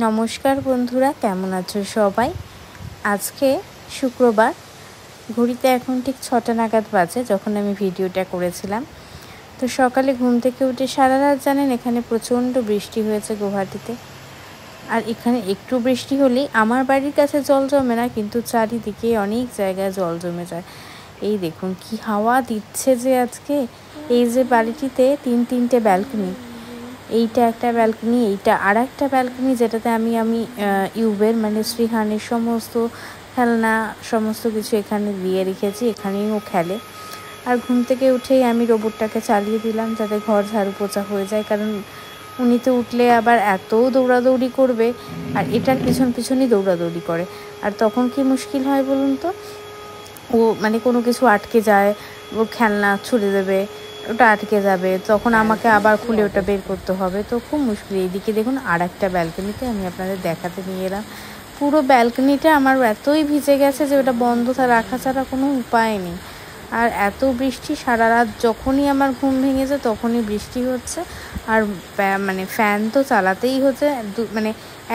নমস্কার বন্ধুরা, কেমন আছো সবাই? আজকে শুক্রবার, ঘড়িতে এখন ঠিক 6টা নাগাদ বাজে যখন আমি ভিডিওটা করেছিলাম। তো সকালে ঘুম থেকে উঠে সারা রাত জানেন এখানে প্রচণ্ড বৃষ্টি হয়েছে গুয়াহাটিতে। আর এখানে একটু বৃষ্টি হলেই আমার বাড়ির কাছে জল জমে না, কিন্তু চারিদিকে অনেক জায়গায় জল জমে যায়। এই দেখুন কি হাওয়া দিচ্ছে যে আজকে। এই যে বাড়িটিতে তিনটে ব্যালকনি, এইটা একটা ব্যালকনি, এইটা আর একটা ব্যালকনি যেটাতে আমি ইউবের মানে শ্রীহানের সমস্ত খেলনা সমস্ত কিছু এখানে দিয়ে রেখেছি, এখানেই ও খেলে। আর ঘুম থেকে উঠেই আমি রোবটটাকে চালিয়ে দিলাম যাতে ঘর ঝাড়ু পোছা হয়ে যায়, কারণ উনি তো উঠলে আবার এত দৌড়াদৌড়ি করবে, আর এটার পিছনই দৌড়াদৌড়ি করে। আর তখন কি মুশকিল হয় বলুন তো, ও মানে কোনো কিছু আটকে যায়, ও খেলনা ছুড়ে দেবে, ওটা আটকে যাবে, তখন আমাকে আবার খুলে ওটা বের করতে হবে, তো খুব মুশকিল। এইদিকে দেখুন আর একটা ব্যালকনিতে আমি আপনাদের দেখাতে নিয়ে এলাম। পুরো ব্যালকনিটা আমার এতই ভিজে গেছে যে ওটা বন্ধ রাখা ছাড়া কোনো উপায় নেই। আর এত বৃষ্টি, সারা রাত যখনই আমার ঘুম ভেঙেছে তখনই বৃষ্টি হচ্ছে। আর মানে ফ্যান তো চালাতেই হচ্ছে, মানে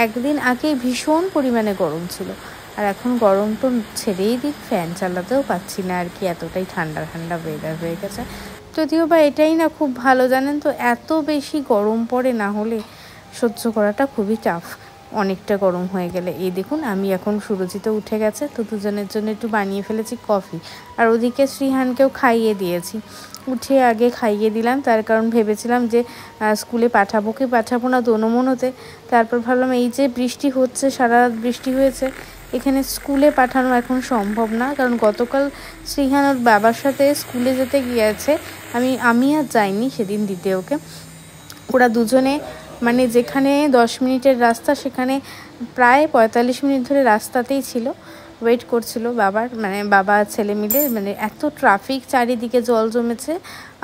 একদিন আগে ভীষণ পরিমাণে গরম ছিল, আর এখন গরম তো ছেড়েই দিই, ফ্যান চালাতেও পাচ্ছি না আর কি, এতটাই ঠান্ডা ওয়েদার হয়ে গেছে। যদিও বা এটাই না খুব ভালো, জানেন তো, এত বেশি গরম পড়ে না হলে সহ্য করাটা খুবই টাফ, অনেকটা গরম হয়ে গেলে। এই দেখুন আমি এখন সুরজিত উঠে গেছে, তো দুজনের জন্য একটু বানিয়ে ফেলেছি কফি, আর ওদিকে শ্রীহানকেও খাইয়ে দিয়েছি। উঠে আগে খাইয়ে দিলাম, তার কারণ ভেবেছিলাম যে স্কুলে পাঠাবো কি পাঠাবো না দোনোমনোতে। তারপর ভাবলাম এই যে বৃষ্টি হচ্ছে, সারা রাত বৃষ্টি হয়েছে, এখানে স্কুলে পাঠানো এখন সম্ভব না, কারণ গতকাল শ্রীহান ওর বাবার সাথে স্কুলে যেতে গিয়েছে, আমি আর যাইনি সেদিন দিতে ওকে। ওরা দুজনে মানে যেখানে 10 মিনিটের রাস্তা সেখানে প্রায় 45 মিনিট ধরে রাস্তাতেই ছিল, ওয়েট করছিল বাবা ছেলে মিলে। মানে এত ট্রাফিক, চারিদিকে জল জমেছে,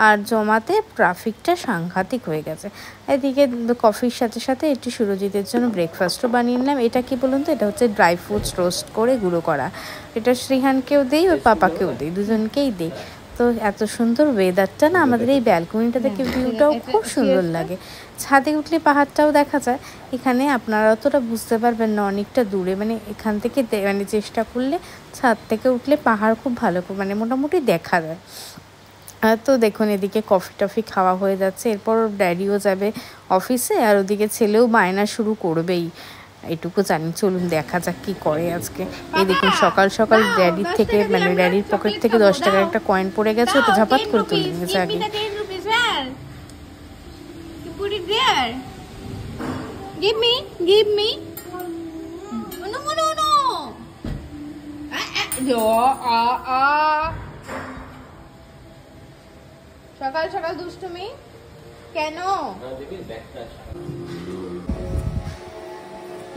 আর জমাতে ট্রাফিকটা সাংঘাতিক হয়ে গেছে। এদিকে কফির সাথে সাথে একটু সুরজিতের জন্য ব্রেকফাস্টও বানিয়ে নিলাম। এটা কি বলুন তো, এটা হচ্ছে ড্রাই ফ্রুটস রোস্ট করে গুঁড়ো করা। এটা শ্রীহানকেও দেই, ওর পাপাকেও দেই, দুজনকেই দেই। তো এত সুন্দর ওয়েদারটা না, আমাদের এই ব্যালকনিটা থেকে ভিউটাও খুব সুন্দর লাগে। ছাদে উঠলে পাহাড়টাও দেখা যায়। এখানে আপনারা অতটা বুঝতে পারবেন না, অনেকটা দূরে, মানে এখান থেকে মানে চেষ্টা করলে ছাদ থেকে উঠলে পাহাড় খুব ভালো মানে মোটামুটি দেখা যায়। তো দেখুন এদিকে কফি টফি খাওয়া হয়ে যাচ্ছে, এরপর ড্যাডিও যাবে অফিসে, আর ওদিকে ছেলেও বায়না শুরু করবেই, এটুকু জানি। চলুন দেখা যাক কি করে আজকে। এই দেখুন সকাল সকাল ড্যাডির থেকে মানে ড্যাডির পকেট থেকে 10 টাকার একটা কয়েন পড়ে গেছে, ওটা ঝাপাত করে তুলে নিয়েছে আগে। Give me. No. সকাল সকাল দুষ্টুমি কেন?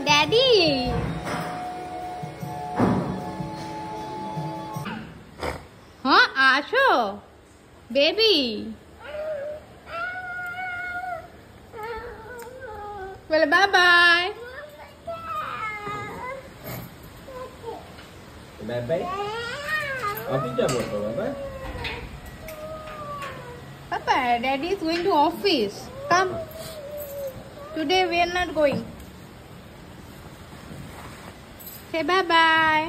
ড্যাডি হ্যাঁ আসো বেবি, বলে bye bye. Bye bye. Office যাব তো বাবা। Papa, Daddy is going to office. Come. Today we are not going. Say bye bye.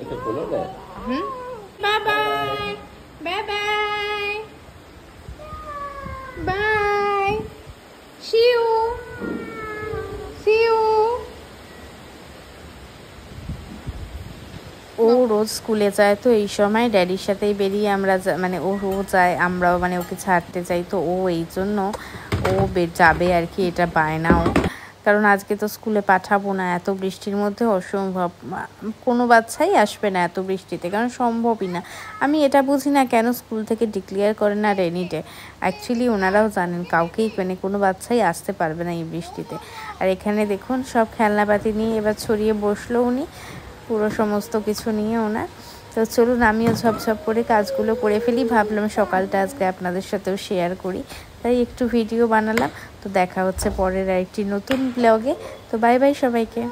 এটা বলো না। Bye bye. Bye bye. Bye. See you. See you. ও রোজ স্কুলে যায়, তো এই সময় ড্যাডির সাথেই বেরিয়ে আমরা মানে ও যায়, আমরাও মানে ওকে ছাড়তে যাই, তো ও এই জন্য ও যাবে আর কি, এটা বায়নাও। কারণ আজকে তো স্কুলে পাঠাবো না, এত বৃষ্টির মধ্যে অসম্ভব, কোনো বাচ্চাই আসবে না এত বৃষ্টিতে, কারণ সম্ভবই না। আমি এটা বুঝি না কেন স্কুল থেকে ডিক্লেয়ার করে না রেনি ডে। অ্যাকচুয়ালি ওনারাও জানেন কাউকেই মানে কোনো বাচ্চাই আসতে পারবে না এই বৃষ্টিতে। আর এখানে দেখুন সব খেলনাপাতি নিয়ে এবার ছড়িয়ে বসলো উনি, পুরো সমস্ত কিছু নিয়ে ওনার। তো চলুন আমিও ঝপঝপ করে কাজগুলো করে ফেলি, ভাবলাম সকালটা আজকে আপনাদের সাথেও শেয়ার করি, তাই একটু ভিডিও বানালাম। তো দেখা হচ্ছে পরের আরেকটি নতুন ব্লগে। তো বাই বাই সবাইকে।